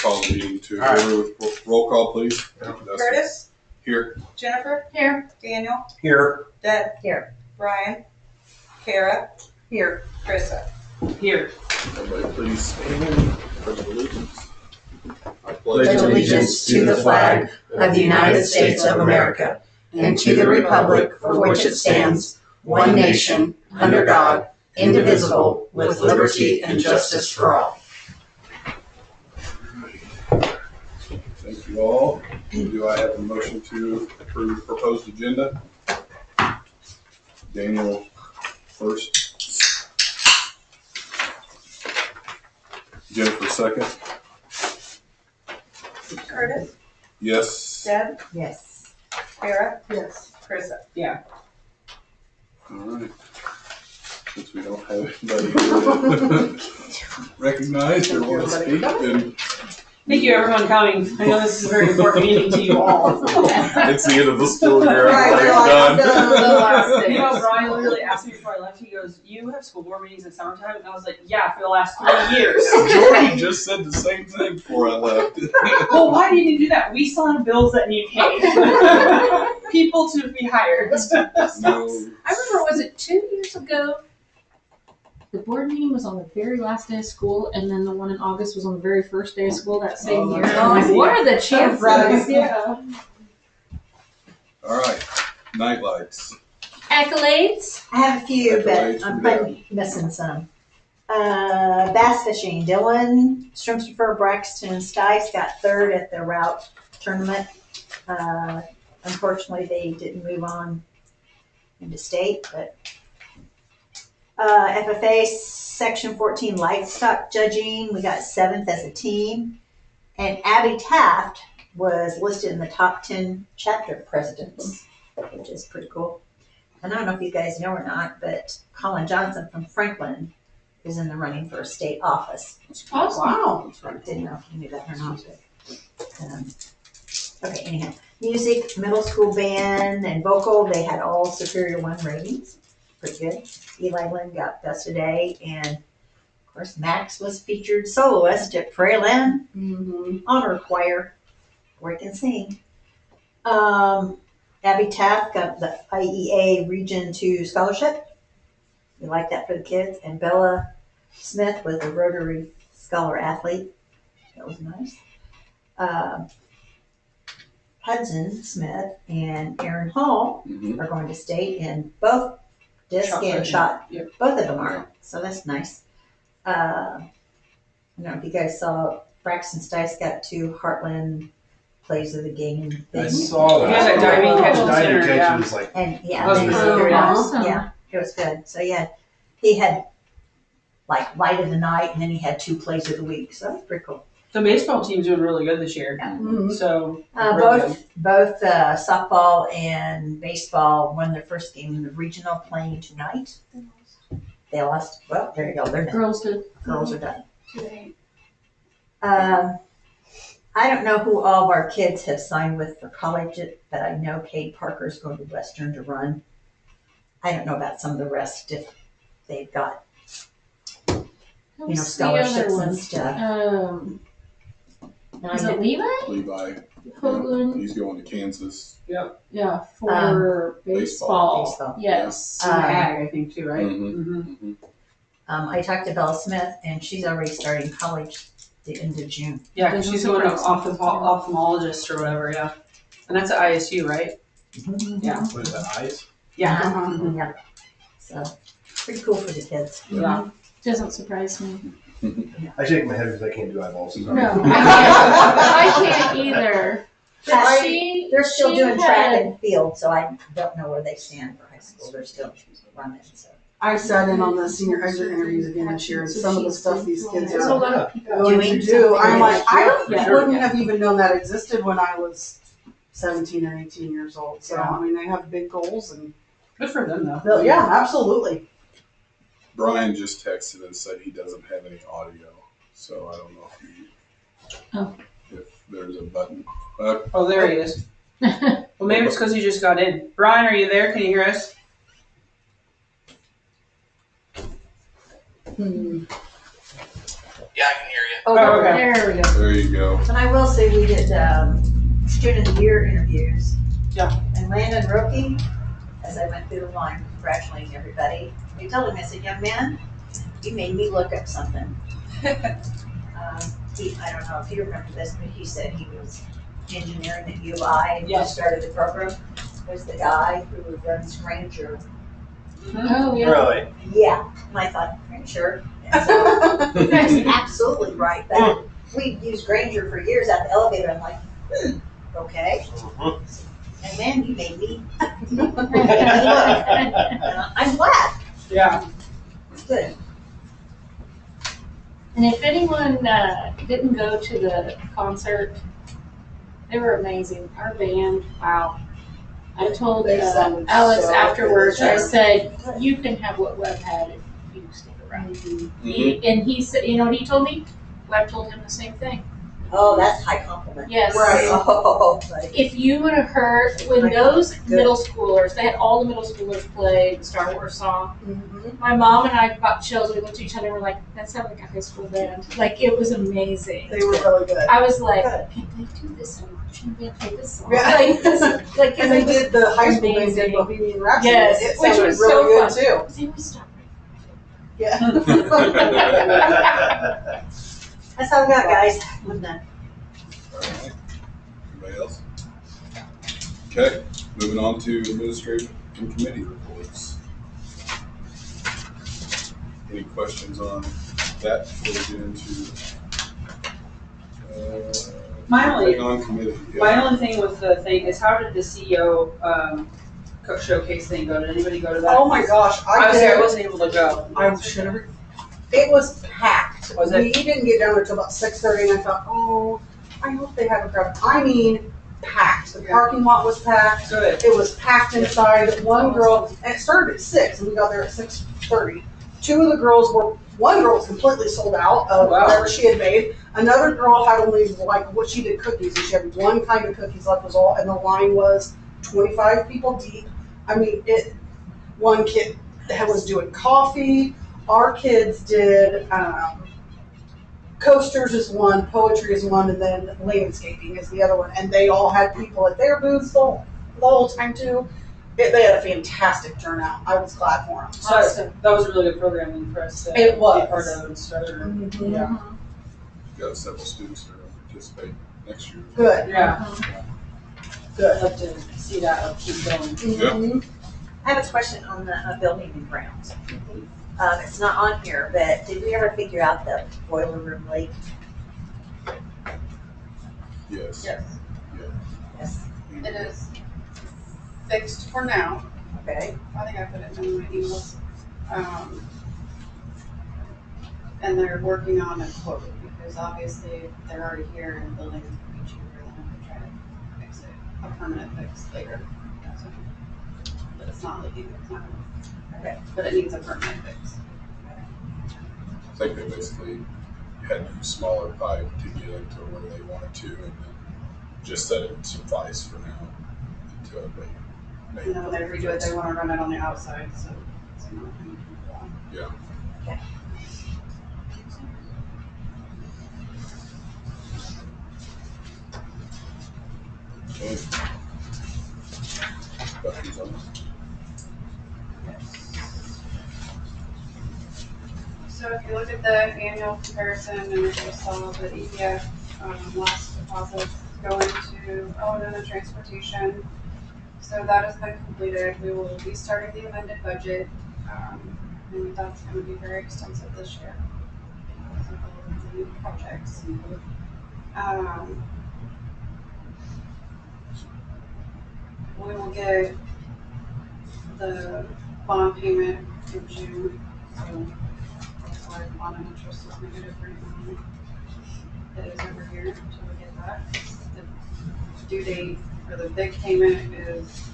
call the meeting to order with roll call, please. Curtis? Here. Jennifer? Here. Daniel? Here. Deb? Here. Brian? Kara? Here. Krista? Here. Everybody please stand for the allegiance. I Pledge allegiance to the flag of the United States of America and to the republic for which it stands, one nation, under God, indivisible, with liberty and justice for all. Thank you all. Do I have a motion to approve the proposed agenda? Daniel first. Jennifer second. Curtis? Yes. Deb? Yes. Kara? Yes. Krista? Yeah. All right. Since we don't have anybody to recognize or want to speak, then Thank you, everyone coming. I know this is a very important meeting to you all. it's the end of the school year. Right, Everybody's done. You know, Brian literally asked me before I left, he goes, "You have school board meetings in summertime?" And I was like, "Yeah, for the last 3 years." Jordan just said the same thing before I left. Well, why didn't you do that? We still have bills that need paid. People to be hired. No. I remember, was it 2 years ago? The board meeting was on the very last day of school, and then the one in August was on the very first day of school that same year. I'm like, what are the chances? Yeah. All right. Night lights. Accolades? I have a few, Accolades, but I'm yeah. probably missing some. Bass fishing. Dylan Strimster, Braxton, and Stice got third at the route tournament. Unfortunately, they didn't move on into state, but FFA Section 14 livestock judging, we got 7th as a team. And Abby Taft was listed in the top 10 chapter presidents, which is pretty cool. And I don't know if you guys know or not, but Colin Johnson from Franklin is in the running for a state office. Awesome. Wow. Didn't know if you knew that or not. But, okay, anyhow. Music, middle school band, and vocal, they had all Superior 1 ratings. Pretty good. Eli Lynn got Best of Day, and of course Max was featured soloist at Prairie Land Honor Choir, where he can sing. Abby Taft got the IEA Region 2 scholarship. We like that for the kids. And Bella Smith was a Rotary Scholar athlete. That was nice. Hudson Smith and Aaron Hall are going to state, and both disc and shot. Yep. Both of them are. So that's nice. I don't know if you guys saw Braxton Stice got 2 Heartland Plays of the Game I things. saw that. Yeah, that diving catch Diving center, catch yeah. was like, And yeah, That was they pretty figured cool. out. Awesome. Yeah, it was good. So yeah, he had like Light of the Night, and then he had 2 Plays of the Week. So that's pretty cool. The baseball team's doing really good this year. Mhm. So really Both softball and baseball won their first game in the regional playing tonight. They lost. Well, there you go. They're done. Girls did. Girls are done. Today. I don't know who all of our kids have signed with for college, but I know Cade Parker's going to Western to run. I don't know about some of the rest if they've got scholarships and stuff. Is it Levi? Levi. Hoagland? He's going to Kansas. Yeah, for baseball. Baseball. Yes. and ag, I think too, right? Mm-hmm. I talked to Bella Smith, and she's already starting college the end of June. Yeah, 'cause she's going to ophthalmologist or whatever. Yeah, and that's at ISU, right? Yeah. what is that, eyes? Yeah. Uh-huh. Yeah. So pretty cool for the kids. Yeah. Doesn't surprise me. I shake my head because I can't do eyeballs. No, I can't either. But They're still she doing track had- and field, so I don't know where they stand for high school. They're still running. So. I sat in on the senior exit interviews again this year, and some of the stuff these kids There's a are lot of people going to do, I'm like, I Yeah. wouldn't have even known that existed when I was 17 or 18 years old. So, Yeah. I mean, they have big goals, and Good for them though. yeah, absolutely. Brian just texted and said he doesn't have any audio, so I don't know if there's a button. Oh, there he is. Well, maybe it's because he just got in. Brian, are you there? Can you hear us? Hmm. Yeah, I can hear you. Oh, Oh, okay. there we go. There you go. But I will say we did student of the year interviews. Yeah. And Landon Roki, as I went through the line congratulating everybody, he told him, I said, young man, you made me look up something. I don't know if you remember this, but he said he was engineering at UI and just started the program. There's the guy who runs Granger. Oh, yeah. Really? Yeah, and I thought, Granger? And so, that's absolutely right. But we've used Granger for years at the elevator. I'm like, okay. And man, you made me look. I'm glad. Yeah. It's good. And if anyone didn't go to the concert, they were amazing. Our band, wow. I told They sounded Alex so afterwards, good. I said, you can have what Webb had if you stick around. And he said, you know what he told me? Webb told him the same thing. Oh, that's high compliment. Yes. Right. Oh, buddy. If you would have heard when those middle schoolers, they had all the middle schoolers play the Star Wars song. Mhm. My mom and I got chills. We looked at each other and were like, that sounded like a high school band. Like, it was amazing. They were really good. I was like, Good. can't they do this in marching band? Play this song. Yeah. Like, this, like, And they did the high school band amazing. did Bohemian Rhapsody. Yes, It which sounded was really so good too. They always stop Yeah. That's all we got, guys. I'm done. All right. Anybody else? Okay, moving on to administrative and committee reports. Any questions on that before we get into My only- non-committee? Yeah. My only thing with the thing is, how did the CEO cook showcase thing go? Did anybody go to that? Oh my gosh, I Obviously, I did. wasn't able to go. I should have. It was packed. Was it? We didn't get down there till about 6:30, and I thought, oh, I hope they have a crowd. I mean, packed. The Yeah. parking lot was packed. Good. It was packed inside. One girl, and it started at 6, and we got there at 6:30. One girl was completely sold out of Wow. whatever she had made. Another girl had only like what she did cookies, and she had one kind of cookies left was all, and the line was 25 people deep. I mean, one kid was doing coffee. Our kids did coasters is one, poetry is one, and then landscaping is the other one. And they all had people at their booths the whole time too. They had a fantastic turnout. I was glad for them. So that was a really good programming for us to It was. be part of and start. Mhm. Yeah. Got several students that are going to participate next year. Good, Yeah. good. I'd love to see that keep going. Mhm. I have a question on the building and grounds. It's not on here, but did we ever figure out the boiler room leak? Yes. Yes, Yes. it is fixed for now. Okay. I think I put it in my emails. And they're working on a quote because obviously they're already here and the building is gonna be cheaper than if they try to fix it, a permanent fix later. So, but it's not leaking, it's not, Okay. but it needs a permanent fix. I think they basically had to use smaller pipe to get it to where they wanted to, and then just set it in some vise for now until they made And then when they redo it, they wanna run it on the outside, so it's not gonna be long. Yeah. Okay. Okay. Questions on this? So if you look at the annual comparison and if you saw the EDF last deposits going to O&M and transportation. So that has been completed. We will be starting the amended budget. And that's going to be very extensive this year because of all of the new projects. We will get the bond payment in June. So that's why bond and interest is negative right now. It is over here until we get that. The due date for the big payment is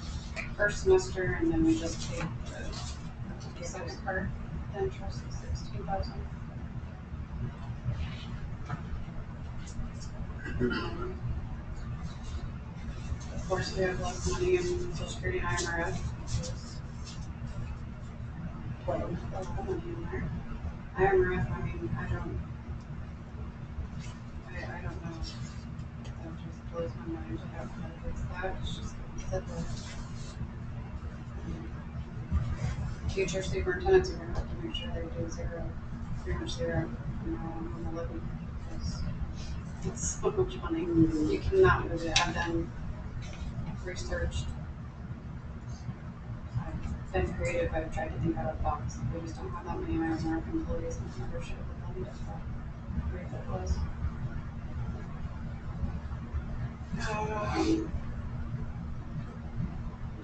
first semester, and then we just paid the second part. The interest is $16,000. Of course, we have less money in Social Security and IMRF. A lot of money in there. IMRF, I mean, I don't know blows my mind to have benefits that. It's just sit there. Future superintendents are gonna have to make sure they do zero, pretty much zero, on the levy, because it's so much money. You cannot move it. I've done researched. I've been creative. I've tried to think out of the box. We just don't have that many American employees in membership with levied at that rate that was.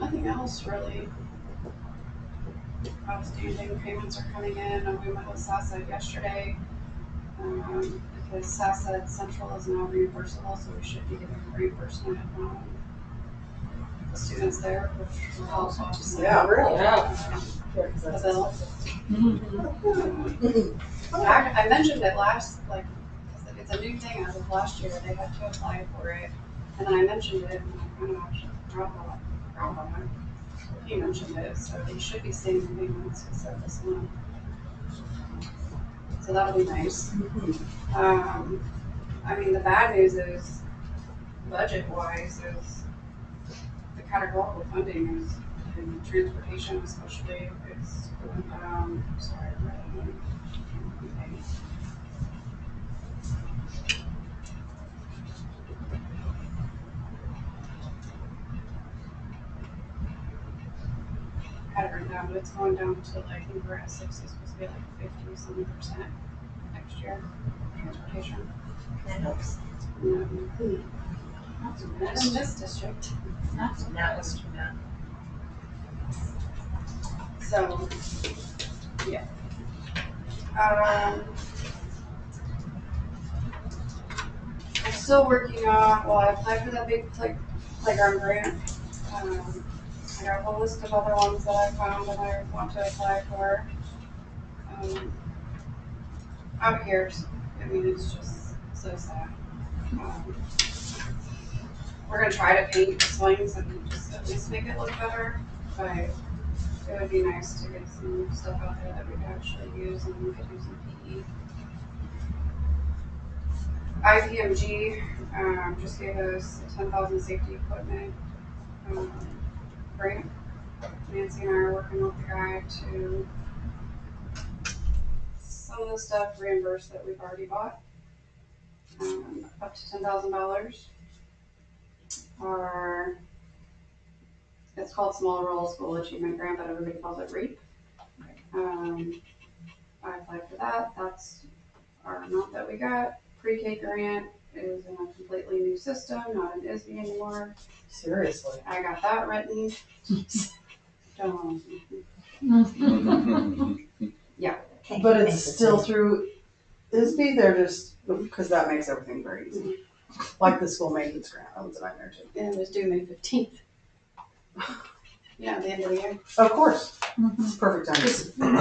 Nothing else really. Outstanding payments are coming in. We met with SASA yesterday. Because SASA Central is now reimbursable, so we should be getting reimbursement from the students there, which will help offset Yeah, really? the bill. I mentioned it last, like, 'cause it's a new thing as of last year. They had to apply for it, and then I mentioned it, and I kind of actually dropped on it. He mentioned it, so they should be seeing the payments except this month. So that'll be nice. I mean, the bad news is, budget-wise, is the categorical funding is, in transportation especially, it's going down. Sorry, I read it. Okay. Had it written down, but it's going down to like, I think we're at 60, it's supposed to be like 50-something% next year, transportation. That helps. That's in this district. That was too bad. So, yeah. I'm still working on, well, I applied for that big playground grant. I got a whole list of other ones that I found that I want to apply for. Out here, I mean, it's just so sad. We're gonna try to paint the swings and just at least make it look better, but it would be nice to get some stuff out there that we could actually use and we could do some PE. IPMG just gave us a 10,000 safety equipment grant. Nancy and I are working with the guy to some of the stuff reimburse that we've already bought, up to $10,000. It's called Small Rural School Achievement Grant, but everybody calls it REAP. I applied for that. That's our amount that we got. Pre-K grant is in a completely new system, not an ISB anymore. Seriously. I got that written. But it's still through ISB, they're just, because that makes everything very easy. Like the school maintenance grant, that was a nightmare too. And it was due May 15th. Yeah, the end of the year. Of course, perfect time.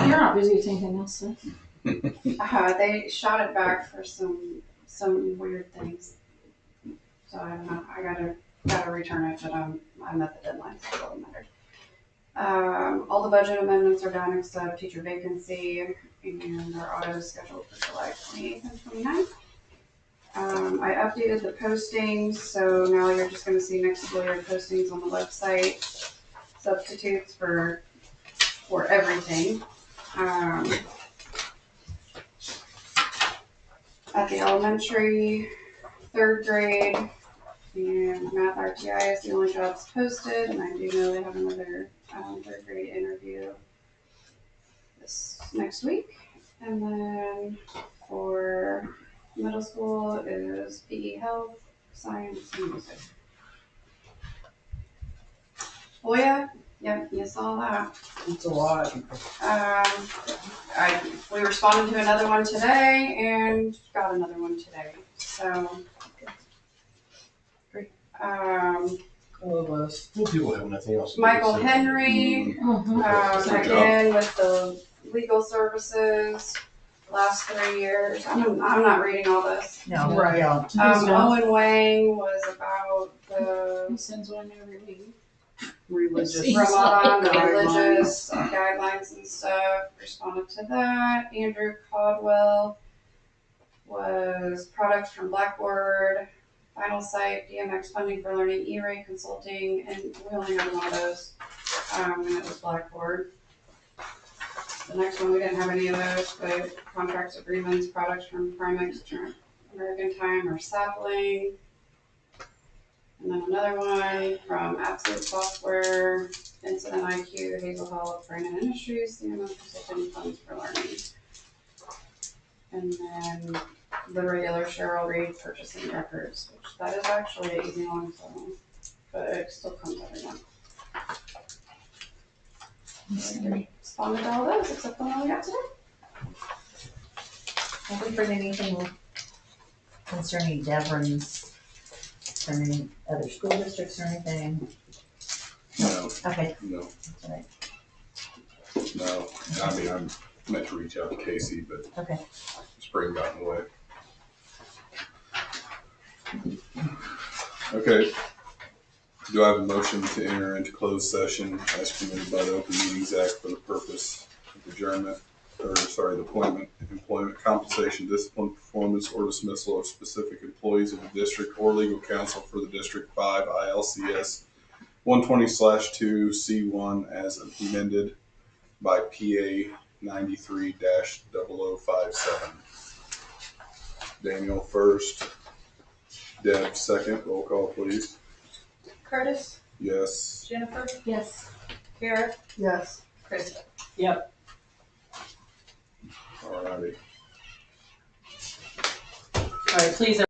You're not busy with anything else, so. They shot it back for some weird things. So I don't know. I gotta return it, but I met the deadline, so it doesn't matter. All the budget amendments are done except teacher vacancy, and our audit is scheduled for July 28th and 29th. I updated the postings, so now you're just gonna see next school year postings on the website, substitutes for everything. At the elementary, 3rd grade, and math RTI is the only jobs posted, and I do know they have another 3rd grade interview this next week. And then for middle school is PE health, science, and music. Oh yeah, yep, you saw that. It's a lot. We responded to another one today and got another one today. So, Great. Um, I love those. Well, people have nothing else to do. Michael Henry, again with the legal services, last 3 years. I'm not reading all this. No, Right. no. Owen Wang was about He the sends one every week. Religious. Ramadan, the guidelines. religious guidelines and stuff. Responded to that. Andrew Caldwell was products from Blackboard, final Daniel site, DMX funding for learning, E-Ray consulting, and we only had one of those. And it was Blackboard. The next one, we didn't have any of those, but contracts, agreements, products from Primex, American Time, or Sapling. And then another one from Absolute Software, Incident IQ, Hazel Health, Brandon Industries, CMS Consulting Funds for Learning. And then the regular Cheryl Reed purchasing records, which that is actually an easy one, so, but it still comes every month. Responded to all those except the one we got today. Have we heard anything concerning Devon's, from any other school districts or anything? No, Okay, no, that's all right. no. I mean, I'm meant to reach out to Casey, but Okay. spring got in the way. Okay. Do I have a motion to enter into closed session as permitted by the Open Meetings Act for the purpose of adjournment, the appointment, employment, compensation, discipline, performance, or dismissal of specific employees of the district or legal counsel for the District 5 ILCS 120/2 C1 as amended by PA 93-0057. Daniel first, Deb second. Roll call, please. Curtis, Yes. Jennifer, Yes. Kara, Yes. Krista. Yep. Alrighty. All right, please,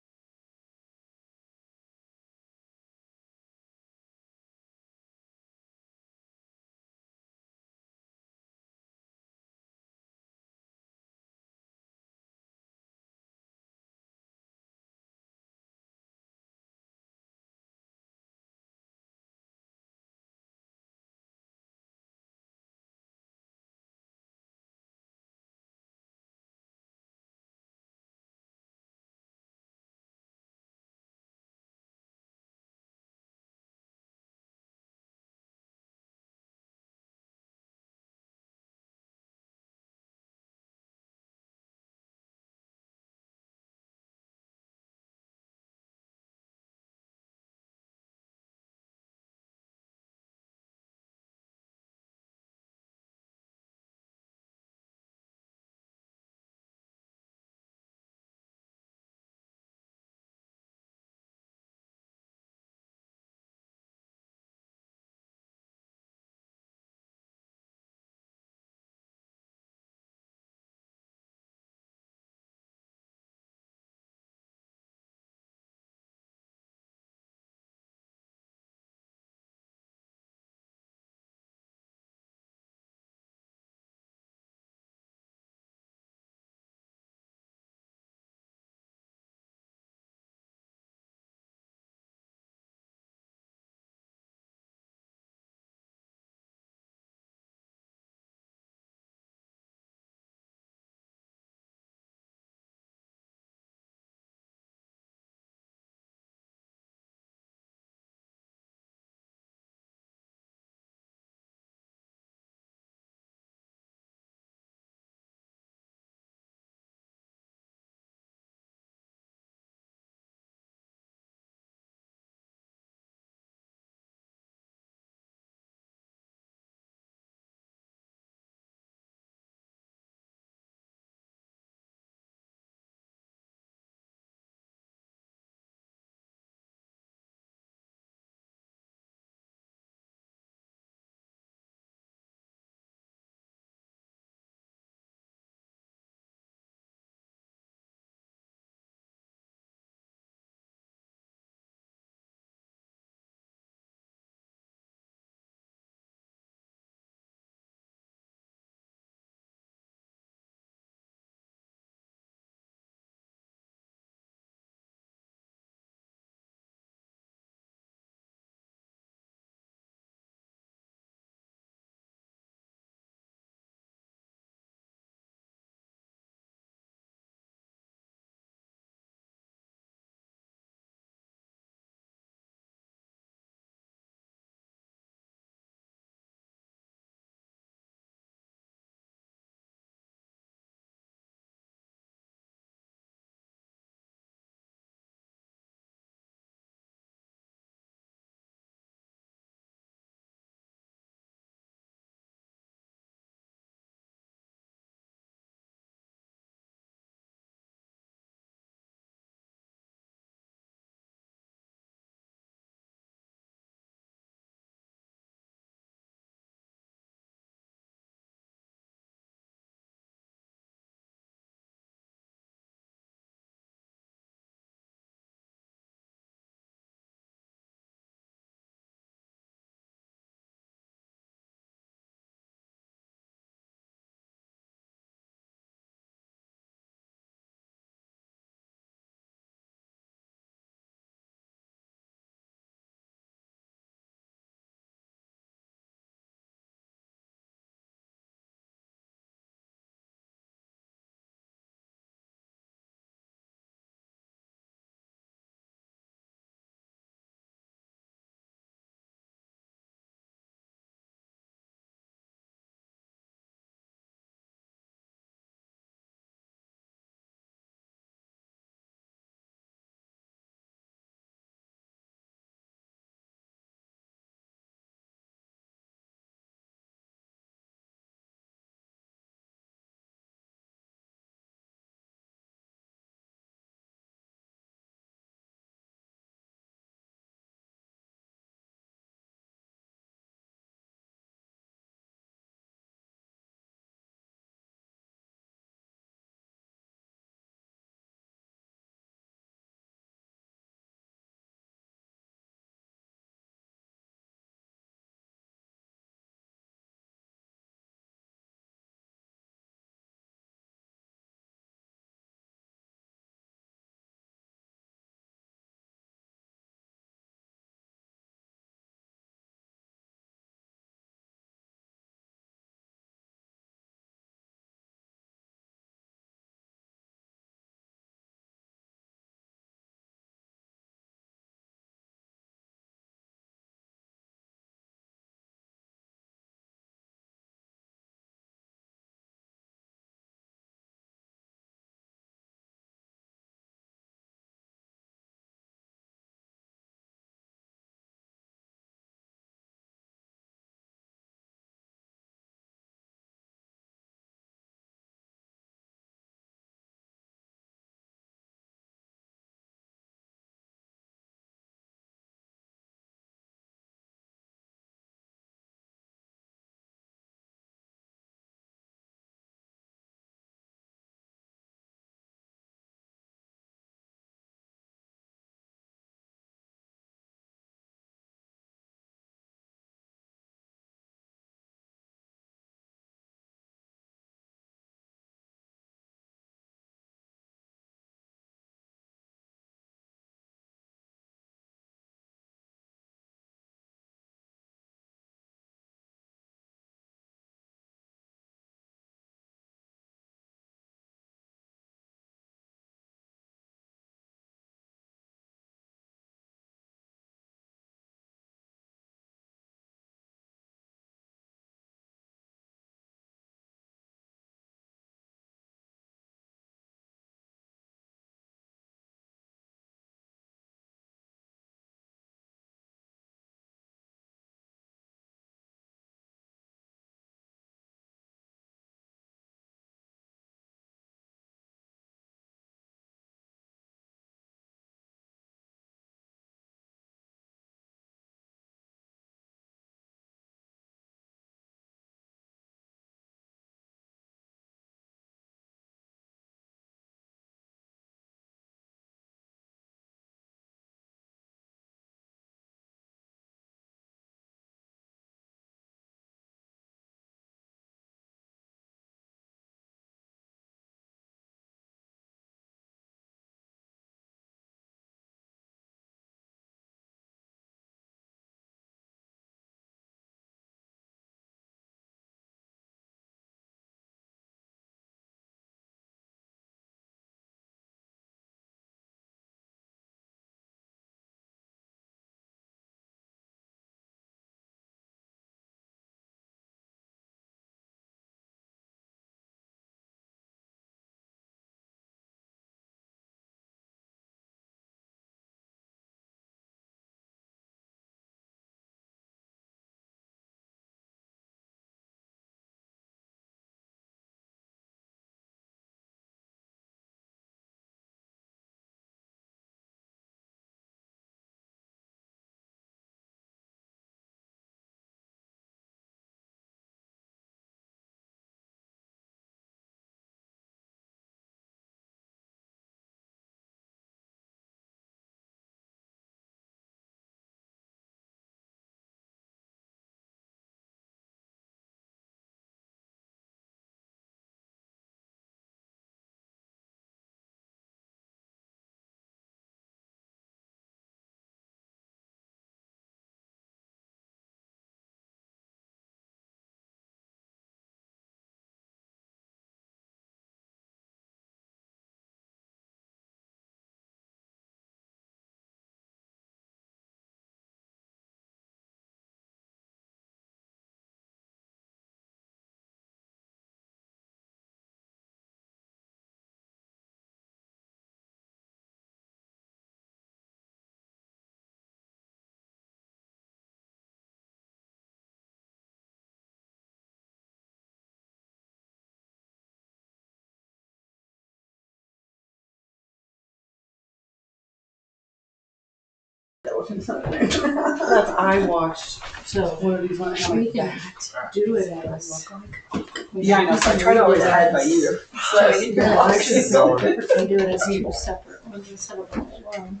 watching something. That's I watched So one of these one and I'm we like, can that do it doesn't as. look like. Yeah, I know, so I try to always hide by you. So I get your Yeah, box. actually, We do it as two separate ones instead of all one.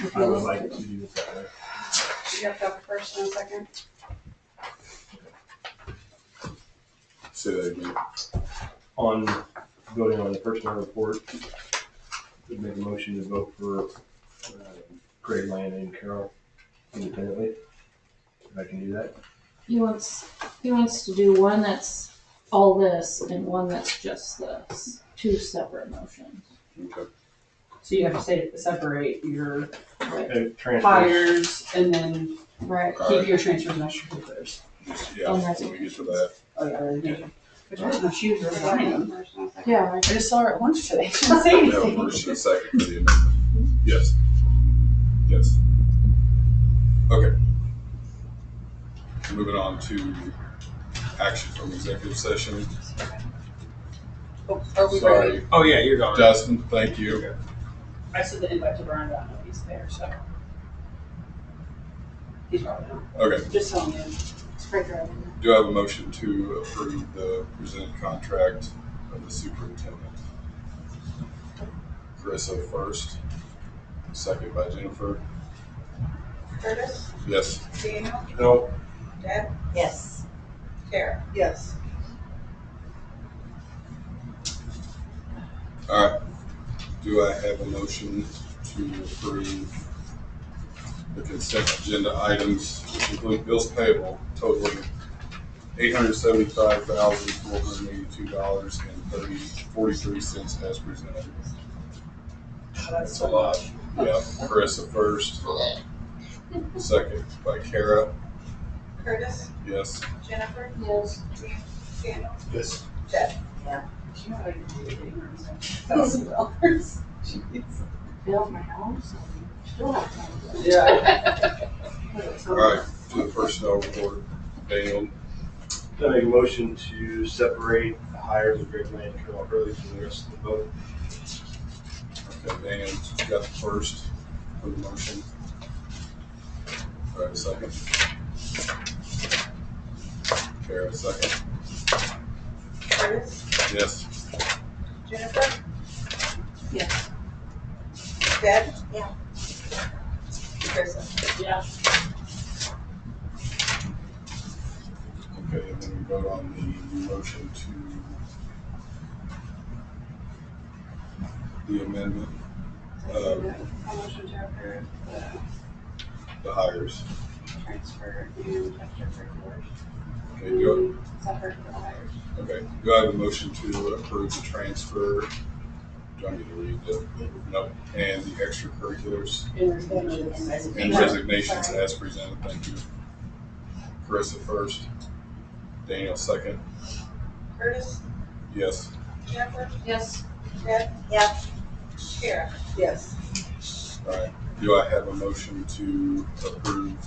If I you would want like to. to do it that way. You have to have a first and a second. Say that again. On voting on the personnel report, would make a motion to vote for Craig Land and Carol independently. If I can do that. He wants to do one that's all this and one that's just this. Two separate motions. Okay. So you have to say separate your Transfers. hires and then Right. keep your transfers and extracurriculars. Yeah, when we get to that. Oh, yeah, resignation. Which I didn't know she was resigning. First and a second. Yeah, I just saw her at lunch today. She didn't say We have a anything. first and a second for the amendment. Yes. Yes. Okay. Moving on to action from executive session. Oh, are we ready? Sorry, Oh, yeah, you're going. Justin, thank you. I sent the invite to Brian, but I don't know if he's there, so. He's probably not. Okay. Just telling you. it's great driving. Do I have a motion to approve the presented contract of the superintendent? Carissa first, second by Jennifer. Curtis, Yes. Daniel, No. Deb, Yes. Kara. yes. All right. Do I have a motion to approve the consent agenda items, which include bills payable totaling $870,482.43 as presented? That's a lot. Yeah, Carissa first. Second by Kara. Curtis, Yes. Jennifer, Yes. Daniel, Yes. Deb. You know how to do it, $1,000. Jeez. Build my house. Still have time. Yeah. All right, to the personnel report. Daniel, I make a motion to separate the hires of Craig Land and Carol early from the rest of the vote. okay, Daniel, you got the first for the motion. All right, second. Kara, second. Curtis, Yes. Jennifer. Yes. Deb. Yeah. Curtis. Yeah. Okay, and then we vote on the motion to the amendment, A motion to approve the hires. the transfer and extracurriculars. Okay, do Separate for the hires. I, okay, do I have a motion to approve the transfer? Do I need to read the, no, and the extracurriculars and resignations as presented? Thank you. Carissa first, Daniel second. Curtis, Yes. Jennifer, Yes. Deb. Yeah. Kara. Yes. All right. Do I have a motion to approve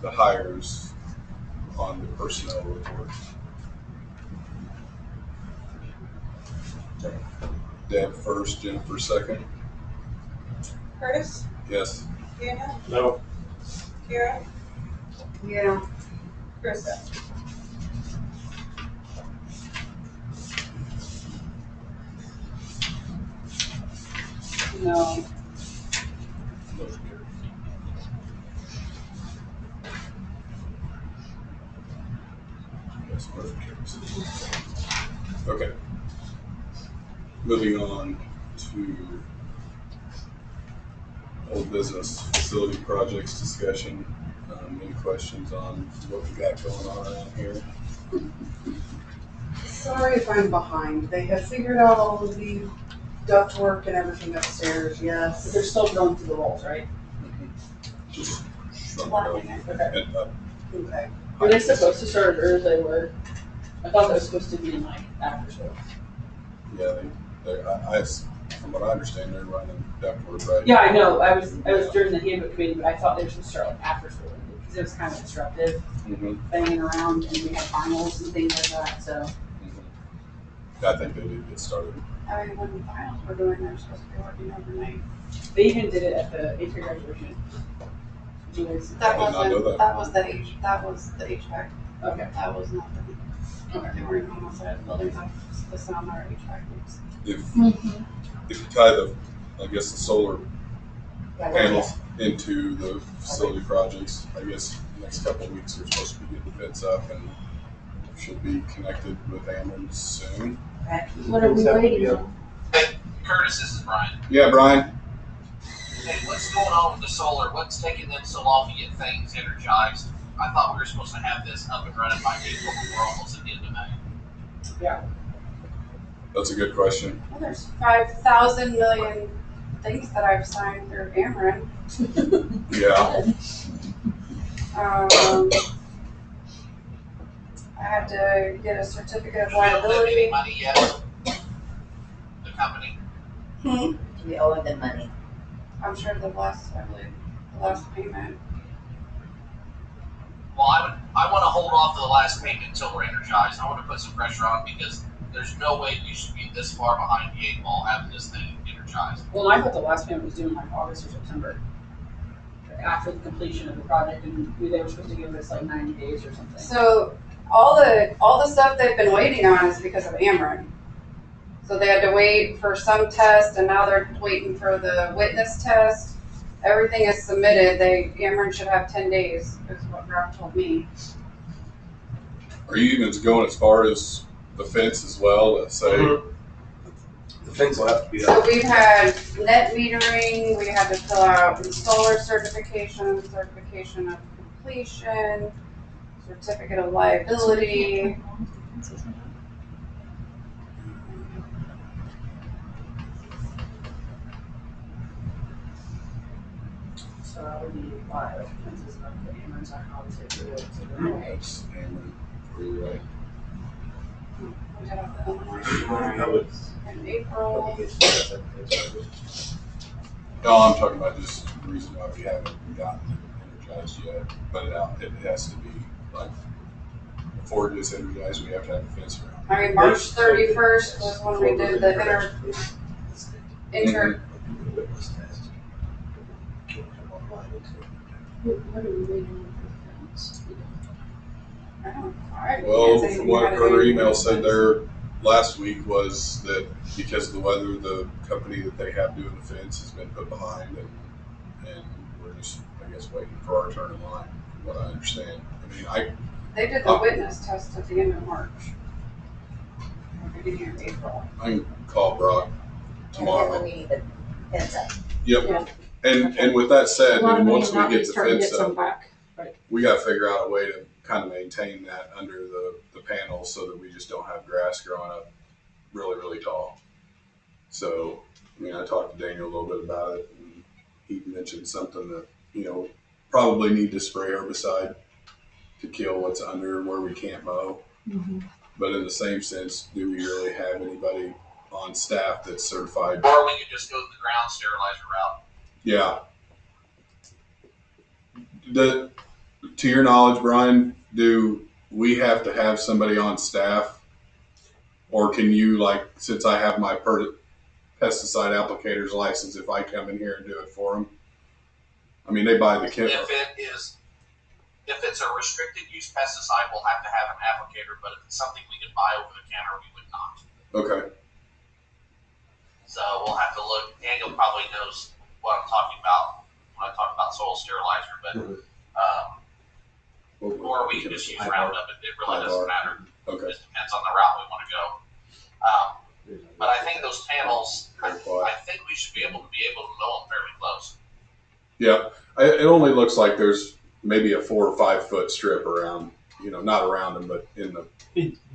the hires on the personnel report? Okay. Deb first, Jennifer second. Curtis, Yes. Daniel, No. Kara, Yeah. Curtis. No. Motion carries. Yes, motion carries. Okay. Moving on to old business facility projects discussion. Any questions on what we got going on around here? Sorry if I'm behind. They have figured out all of the ductwork and everything upstairs, But yes. they're still going through the walls, right? Just shrunk it Blocking up it. Okay. and up. Okay. Were they supposed to start as they were? I thought that was supposed to be in like after school. Yeah, from what I understand, they're running ductwork, right? Yeah, I know. I was during the handbook committee, but I thought they were supposed to start like after school because it was kind of disruptive, Mm-hmm. banging around, and we had finals and things like that. So I think they did get started I mean, when the finals were doing, they're supposed to be working overnight. They even did it at the 8th grade graduation. You guys- That I did not know wasn't, that. that was the HVAC. Okay. That was nothing. Okay. They weren't on the side of the building, that's the sound our HVAC was. If you tie the solar panels into the facility projects, I guess the next couple of weeks we're supposed to be getting the fence up and should be connected with Ameren soon. What are we waiting on? Curtis, this is Brian. Yeah, Brian. Hey, what's going on with the solar? What's taking them so long to get things energized? I thought we were supposed to have this up and running by April, but we're almost at the end of May. That's a good question. Well, there's 5,000 million things that I've signed through Ameren. Yeah. I had to get a certificate of Do we owe them any liability. money yet? The company? We owe them money. I'm sure I believe, the last payment. Well, I want to hold off to the last payment until we're energized. I want to put some pressure on because there's no way we should be this far behind the 8 ball having this thing energized. Well, I thought the last payment was due in like August or September. After the completion of the project, and they were supposed to give us like 90 days or something. So all the stuff they've been waiting on is because of Ameren. So they had to wait for some test, and now they're waiting for the witness test. Everything is submitted. Ameren should have 10 days, is what Rob told me. Are you even going as far as the fence as well? Let's say. The fence will have to be So up. we've had net metering, we had to fill out solar certification, certification of completion, certificate of liability. So that would be why the fences and the Ameren's not obviously do it. So That's Ameren. You're right. We had a Illinois in April. No, I'm talking about just the reason why we haven't gotten it energized yet. But it has to be like before it gets energized, we have to have a fence around. I mean, March 31st was when we did the inter. What are we waiting on for fence? Well, from what her email said there last week was that because of the weather, the company that they have doing the fence has been put behind, and we're just, I guess, waiting for our turn in line. From what I understand. I mean, They did the witness test at the end of March. Or beginning of April. I can call Brock tomorrow. We need the fence up. Yep. Yeah. And with that said, A lot of money once we not get to the start to fence get some up, back. we got to figure out a way to kind of maintain that under the panels so that we just don't have grass growing up really, really tall. So, I mean, I talked to Daniel a little bit about it, and he mentioned something that, probably need to spray herbicide to kill what's under where we can't mow. Mm-hmm. But in the same sense, do we really have anybody on staff that's certified? Or we could just go the ground sterilizer route. Yeah. To your knowledge, Brian, do we have to have somebody on staff? Or can you, since I have my pesticide applicator's license, if I come in here and do it for them? I mean, they buy the kit. If it's a restricted use pesticide, we'll have to have an applicator, but if it's something we can buy over the counter, we would not. Okay. So we'll have to look. Daniel probably knows what I'm talking about when I talk about soil sterilizer, but or we can just use Roundup. It really doesn't matter. Okay. It just depends on the route we want to go. But I think those panels, I think we should be able to mow them fairly close. Yeah, it only looks like there's maybe a 4 or 5 foot strip around, not around them, but in the.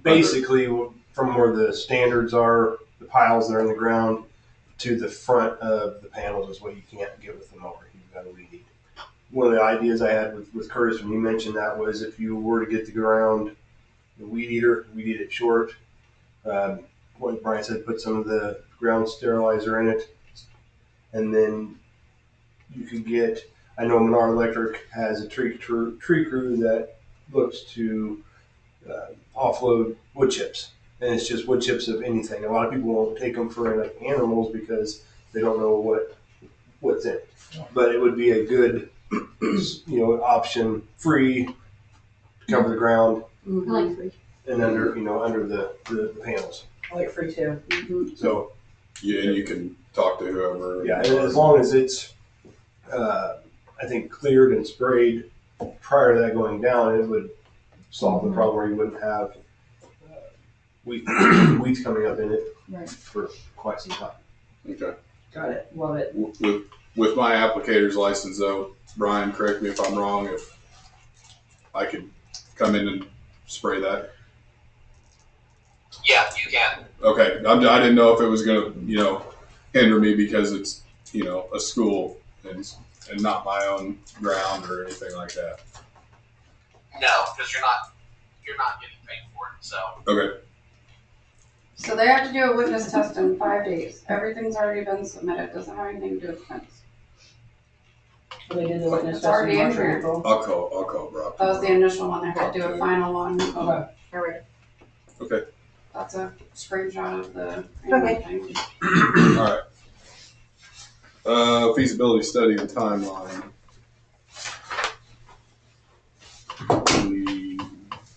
Basically, from where the standards are, the piles that are in the ground, to the front of the panels is what you can't get with the mower. You've got to weed eat. One of the ideas I had with Curtis when you mentioned that was if you were to get the weed eater, weed eat it short. What Brian said, put some of the ground sterilizer in it, and then you could get. I know Menard Electric has a tree crew that looks to offload wood chips. and it's just wood chips of anything. A lot of people won't take them for like animals because they don't know what's in it. But it would be a good, option, free, cover the ground, I like free. and under the panels. I like free too. So Yeah, and you can talk to whoever. yeah, and as long as it's, I think, cleared and sprayed prior to that going down, it would solve the problem where you wouldn't have weeds coming up in it Right. for quite some time. Okay. Got it. Love it. With my applicator's license though, Brian, correct me if I'm wrong, if I could come in and spray that. Yeah, you can. Okay, I didn't know if it was gonna, hinder me because it's, a school and not my own ground or anything like that. No, because you're not getting paid for it. So Okay. So they have to do a witness test in 5 days. Everything's already been submitted. Doesn't have anything to do with fence. They did the witness It's test already in March in or here. April. I'll call Brock. That was the initial one. They had to do a final one. Okay. Alright. Okay. That's a screenshot of the Okay. thing. All right. Feasibility study and timeline.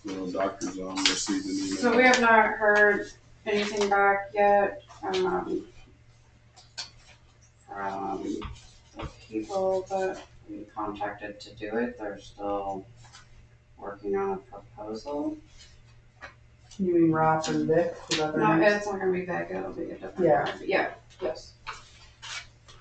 The doctor's on received an email. So we have not heard anything back yet from the people that we contacted to do it. They're still working on a proposal. You mean Ross and Vic? Is that their No, names? it's not gonna be big, it'll be a different Yeah. guy, but yeah, yes.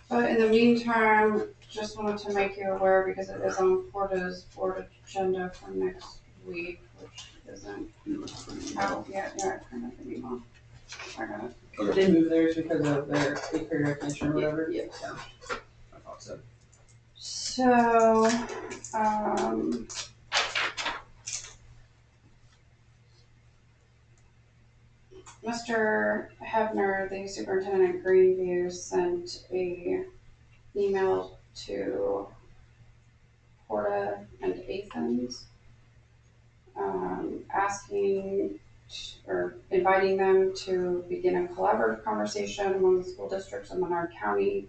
But in the meantime, just wanted to make you aware because it is on Porta's board agenda for next week, which isn't out yet. Yeah, I kind of an email. I got it. Did they move theirs because of their acre recognition or whatever? Yeah. Yeah. I thought so. So, Mr. Hebner, the superintendent at Greenview, sent a email to Porta and Athens, asking or inviting them to begin a collaborative conversation among the school districts in Menard County,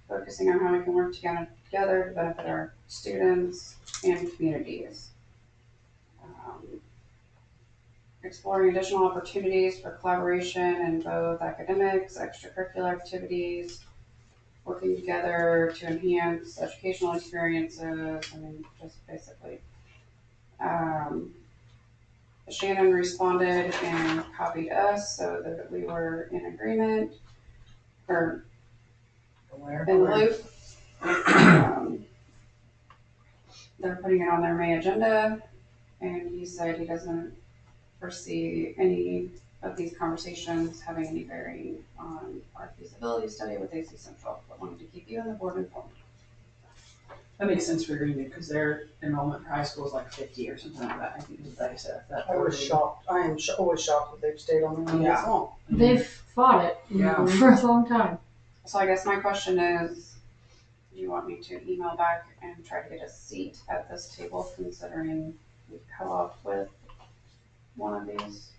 focusing on how we can work together to benefit our students and communities. Exploring additional opportunities for collaboration in both academics, extracurricular activities, working together to enhance educational experiences, just basically. Shannon responded and copied us so that we were in agreement, or in the loop. They're putting it on their May agenda, and he said he doesn't foresee any of these conversations having any bearing on our feasibility study with AC Central, but wanted to keep you and the board informed. That makes sense for Greenview because their enrollment for high school is like 50 or something like that. I think is what they said. I was shocked. I am always shocked that they've stayed on their own this long. They've fought it Yeah. for a long time. So I guess my question is, do you want me to email back and try to get a seat at this table considering we co-op with one of these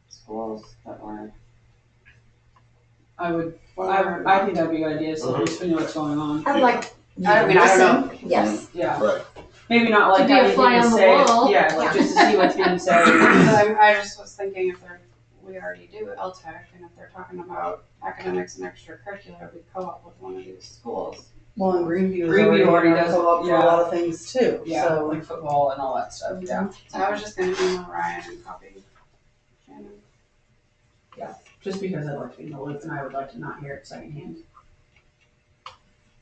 schools that were I think that'd be a good idea. So at least we know what's going on. I'd like. I mean, I don't know. Yes. Yeah. Right. Maybe not like To be a having fly to on the say. wall. Yeah, like just to see what's being said. But I just was thinking if we already do LTEC, and if they're talking about academics and extracurricular, we co-op with one of these schools. Well, and Greenview already does does co-op for yeah. a lot of things too. Yeah, So like football and all that stuff. Yeah. So I was just gonna email Ryan and copy Shannon. Just because I'd like to be in the loop and I would like to not hear it secondhand.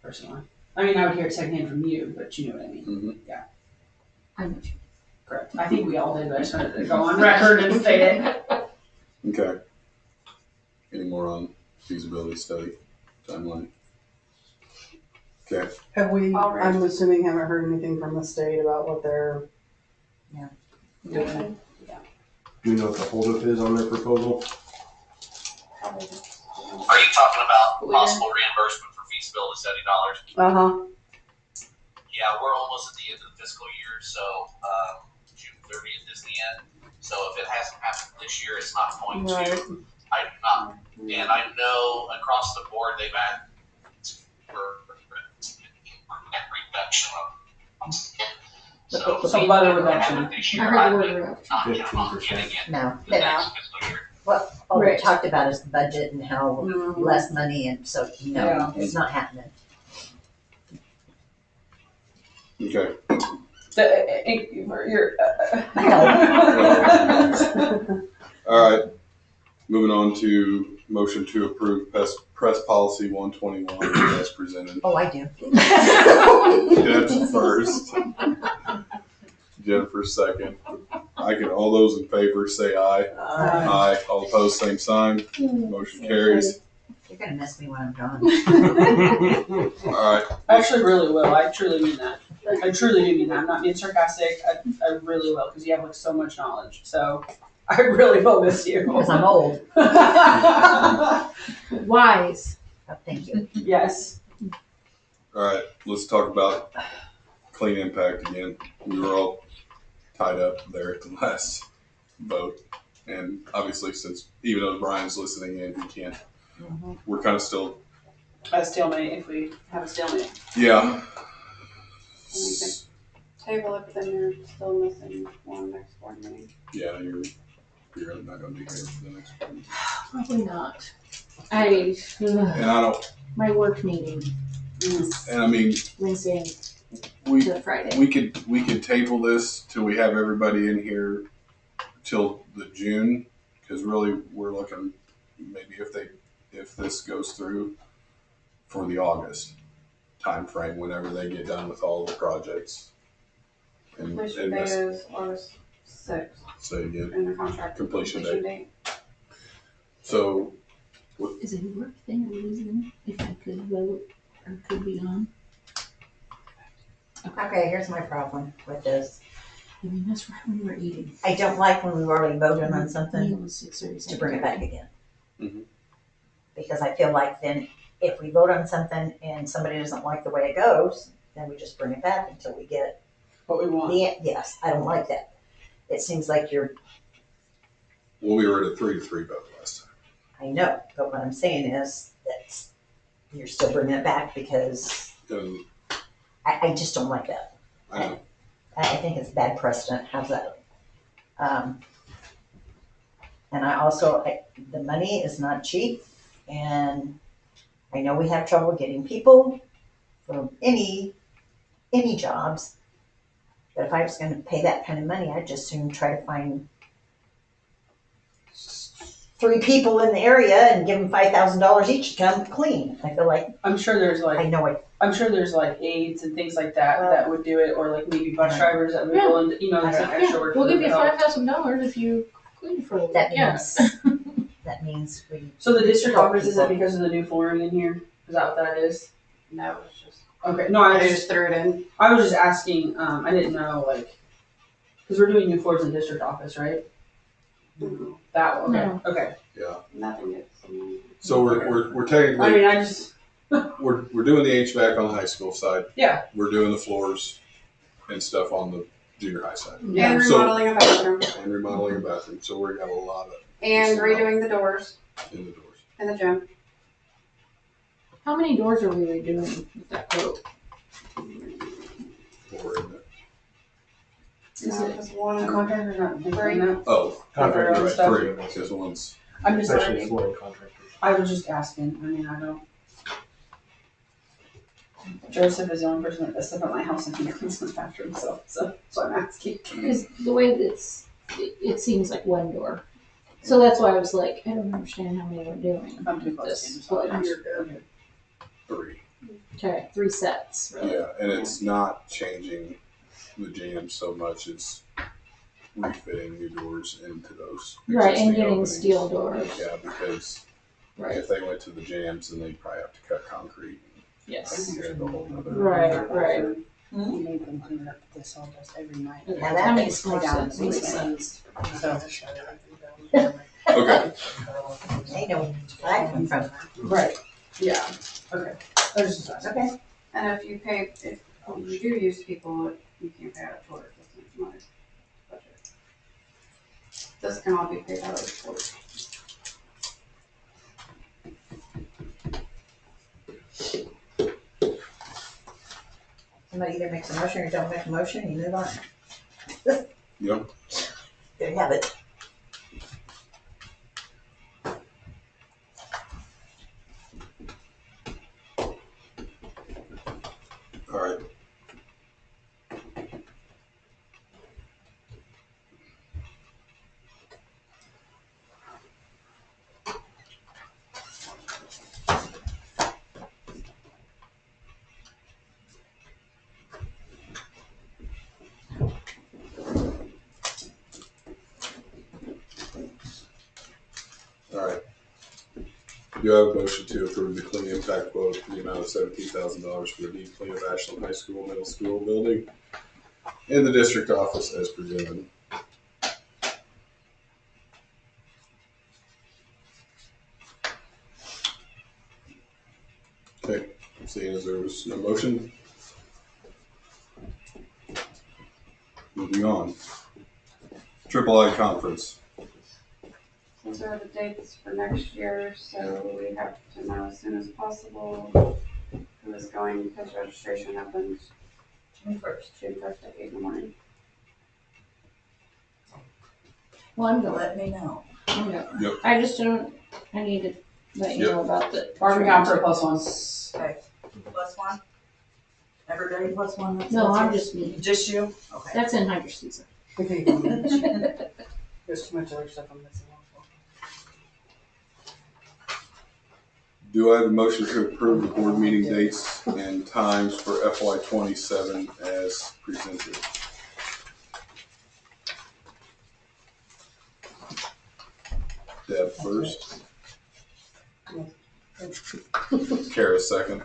Personally. I mean, I would hear it secondhand from you, but you know what I mean. Mm-hmm. I know. Correct. I think we all did, but I just wanted to go on record and state it. Okay. Any more on feasibility study timeline? Okay. have we? All right. I'm assuming haven't heard anything from the state about what they're doing. Do you know what the holdup is on their proposal? Probably just, are you talking about We possible reimbursement for feasibility study dollars? Uh-huh. Yeah, we're almost at the end of the fiscal year, so June 30th is the end. So if it hasn't happened this year, it's not going Right. to. I do not, and I know across the board they've had reduction of. Some butter reduction. This I year, heard I the would word reduction. not get on 15%. getting it No. the next fiscal year. What all we Right. talked about is the budget and how Mhm. less money, and so, no, Yeah. it's not happening. Okay. All right. Moving on to motion to approve press policy 121 as presented. Oh, I do. Deb first. Jennifer second. All those in favor say aye. Aye. All opposed, same sign. Motion carries. You're gonna miss me when I'm gone. All right. I actually really will. I truly mean that. I truly do mean that. I'm not being sarcastic. I really will, because you have like so much knowledge. So I really will miss you. Because I'm old. Wise. Oh, thank you. Yes. All right. Let's talk about clean impact again. We were all tied up there at the last vote. And obviously, since even though Brian's listening in, he can't. We're kind of still. A stalemate if we have a stalemate. Yeah. Table it, but then you're still missing one next board meeting. Yeah, you're not going to be here for the next one. Probably not. And I don't. My work meeting And I mean, Wednesday we to Friday. we could table this till we have everybody in here till the June, because really we're looking maybe if this goes through for the August time frame, whenever they get done with all the projects. And Completion date is August 6th say again, in the contract. completion date. So Is it a work thing or reason if I could vote or could be on? Okay, here's my problem with this. I mean, that's right when we were eating. I don't like when we've already voted on Meal something was 6:30. to bring it back again. Mhm. Because I feel like then if we vote on something and somebody doesn't like the way it goes, then we just bring it back until we get What we want. yes, I don't like that. It seems like we were at a 3-3 vote last time. I know, but what I'm saying is that you're still bringing it back because And I just don't like that. I know. I think it's bad precedent. How's that? And I also, the money is not cheap, and I know we have trouble getting people for any jobs. But if I was going to pay that kind of money, I'd just soon try to find 3 people in the area and give them $5,000 each to come clean. I feel like I'm sure there's I like know it. I'm sure there's like aides and things like that Well, that would do it, or like maybe bus Right. drivers that would Yeah. go and it's like extra work. We'll for give them you to help. $5,000 if you clean for a week. That Yeah. means that means we. So the district Help office, is it people. because of the new flooring in here? Is that what that is? No, it's just, Okay, no, I I just just threw it in. I was just asking. I didn't know like because we're doing new floors in the district office, right? No, That one. Okay. No. Okay. Yeah. nothing gets. So we're I technically mean, I just we're doing the HVAC on the high school side. yeah. We're doing the floors and stuff on the junior high side. And So- remodeling a bathroom. And remodeling a bathroom. So we got a lot of And redoing the doors in the doors. in the gym. How many doors are we redoing with that quote? Or in the, Is No, it- just one. Contractors not Three. doing that. oh, Contractor you're right, stuff. 3. Because one's I'm just Especially like, flooring contractors. I was just asking. I mean, I don't. Joseph is the only person that does stuff at my house and he cleans the bathroom, so I'm asking. Because the way it seems like one door. So that's why I was like, I don't understand how many we're doing. I'm too close This to him, split. so you're good. 3. Okay, 3 sets, really. Yeah, and it's not changing the jam so much as refitting new doors into those. Right, and existing getting openings. steel doors. Yeah, because Right, if they went to the jams, then they'd probably have to cut concrete. yes. And add the whole nother- Right, right. We made them clean up the sawdust every night. Okay, Now that that makes more down sense. in the Makes basement. sense. So, Okay. They know where I come from. right, yeah, okay. I was just asking. Okay. And if you you do use people, you can't pay out of towards this money budget. This can all be paid out of the court. Somebody either makes a motion or don't make a motion, and you move on. Yep. There you have it. All right. All right. Do I have a motion to approve the clean impact quote for the amount of $17,000 for the deep clean of Ashland High School Middle School building in the district office as presented? Okay, seeing as there was no motion, moving on. Triple I conference. Those are the dates for next year, so we have to know as soon as possible who is going, because registration happens June 1st at 8 in the morning. Well, I'm going. Let me know. I'm going. Yep. I just don't, I need to let you Yep. know about the. Barbie gone for a +1. Okay. +1? Everybody +1? That's No, I'm it? just me. Just you? Okay. That's in hydro season. There's too much other stuff I'm missing. Do I have a motion to approve the board meeting dates and times for FY27 as presented? Deb first. Kara second.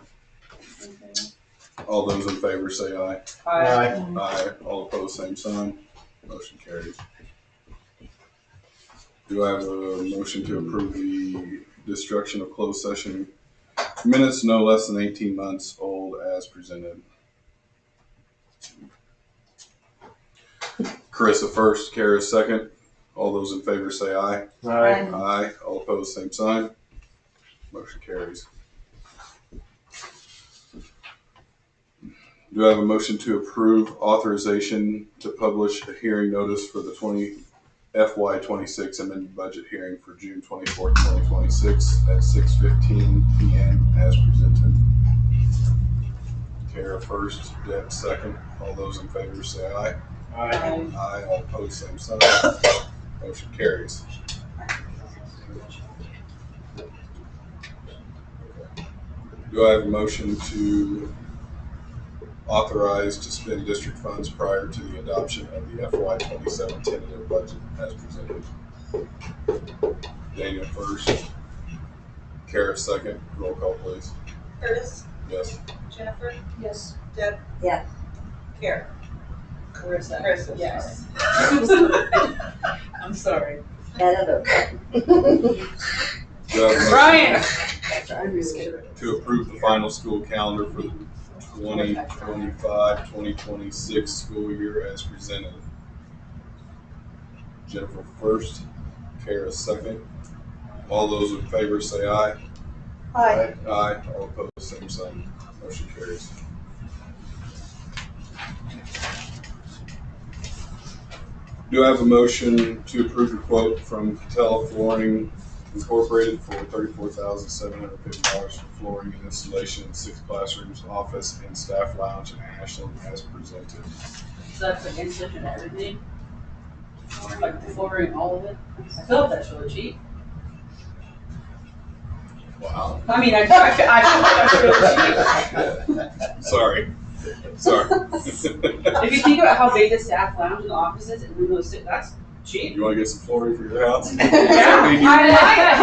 All those in favor say aye. Aye. All opposed, same sign. Motion carries. Do I have a motion to approve the destruction of closed session minutes no less than 18 months old as presented? Carissa first, Kara second. All those in favor say aye. Aye. Aye. All opposed, same sign. Motion carries. Do I have a motion to approve authorization to publish a hearing notice for the FY26 amended budget hearing for June 24th, 2026 at 6:15 p.m. as presented? Kara first, Deb second. All those in favor say aye. Aye. Aye. All opposed, same sign. Motion carries. Do I have a motion to authorize to spend district funds prior to the adoption of the FY27 tentative budget as presented? Daniel first, Kara second. Roll call, please. Curtis, Yes. Jennifer, Yes. Deb. Yeah. Kara. Carissa. Yes. I'm sorry. That other. Do I have a motion Brian! to approve the final school calendar for the 2025-2026 school year as presented? Jennifer first, Kara second. All those in favor say aye. Aye. Aye. All opposed, same sign. Motion carries. Do I have a motion to approve the quote from Catella Flooring Incorporated for $34,750 for flooring and installation in 6 classrooms, office, and staff lounge in Ashland as presented? So that's like instant and everything? Like flooring, all of it? I feel like that's really cheap. Wow. I mean, I feel like that's really cheap. Sorry. If you think about how big the staff lounge and the office is, and then those, that's cheap. You want to get some flooring for your house? Yeah, Does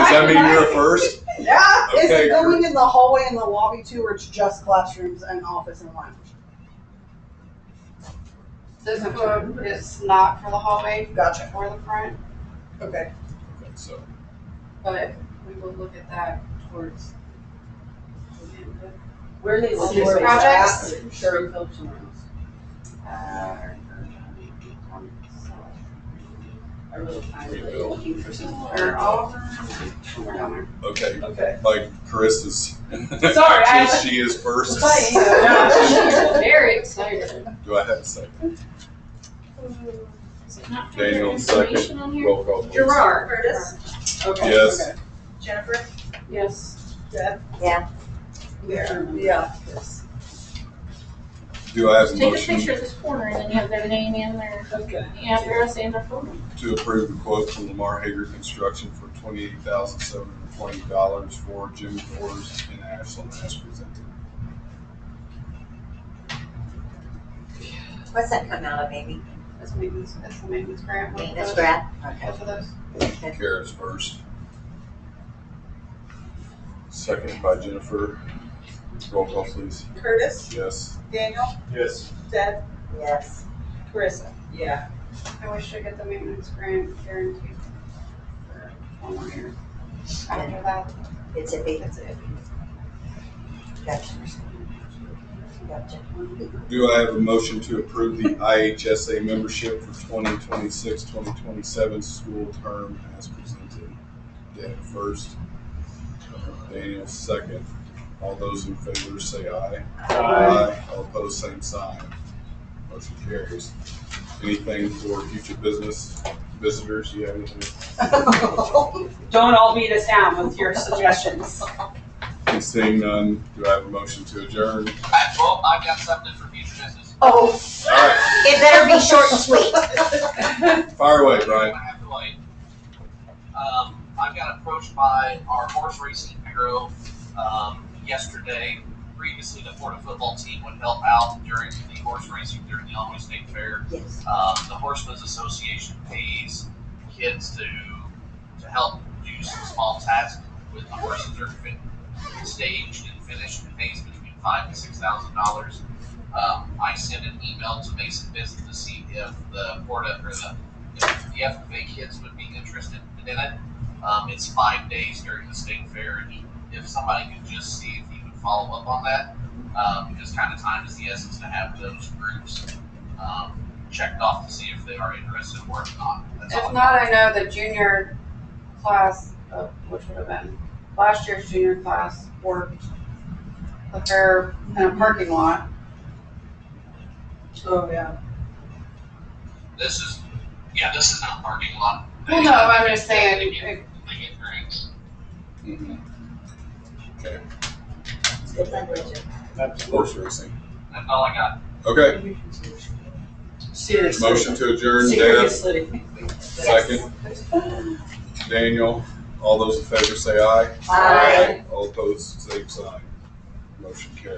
that mean you're a first? Yeah, Okay. is it going in the hallway and the lobby too, or it's just classrooms and office and lounge? This quote is not for the hallway Gotcha. or the front, Okay. Okay, so but we will look at that towards the end of Where are they Well, located? these projects? Sherman Phillips somewhere else. I really really Bill. looking for some. Or Oliver, somewhere down there. Okay, Okay. like Carissa's. Sorry, I Just she is first. She's very excited. Do I have a second? Is it not Daniel, information on here? Roll call, please. Gerard. Curtis, Okay. Yes. Okay. Jennifer, Yes. Deb, Yeah. Yeah. Do I have a Take a motion picture of this corner and then you have their name and their Okay. address and their phone number. to approve the quote from Lamar Hager Construction for $28,720 for gym doors in Ashland as presented? What's that come out of, Amy? That's maintenance, that's the maintenance grant. both of Maintenance those- grant? Okay. Both of those. Kara's first. Second by Jennifer. Roll call, please. Curtis, Yes. Daniel, Yes. Deb, Yes. Carissa. Yeah. And we should get the maintenance grant guaranteed for 1 more year. After that, It's iffy. it's it. Gotcha. Gotcha. Do I have a motion to approve the IHSA membership for 2026-2027 school term as presented? Deb first. Daniel second. All those in favor say aye. All opposed, same sign. Motion carries. Anything for future business visitors? You have anything? Don't all beat us down with your suggestions. Seeing none, do I have a motion to adjourn? Well, I've got something for future business. Oh, All right, it better be short and sweet. fire away, Brian. I have to wait. I got approached by our horse racing bureau yesterday. Previously, the Florida football team would help out during the horse racing during the Illinois State Fair. Yes. The Horsemen's Association pays kids to help do some small tasks with the horses that are staged and finished. It pays between $5,000 and $6,000. I sent an email to Mason Vincent to see if the Florida or the FFA kids would be interested in it. It's 5 days during the state fair, and if somebody could just see if he would follow up on that, because kind of time is the essence to have those groups checked off to see if they are interested or if not. That's all. If not, I know the junior class, which would have been last year's junior class, worked the fair in a parking lot. Oh, yeah. This is not a parking lot. Well, no, I'm just saying, They get grants. Okay, Good language. horse racing. That's all I got. Okay, Seriously. motion to adjourn, Deb, Seriously. second. Daniel, all those in favor say aye. Aye. All opposed, same sign. Motion carries.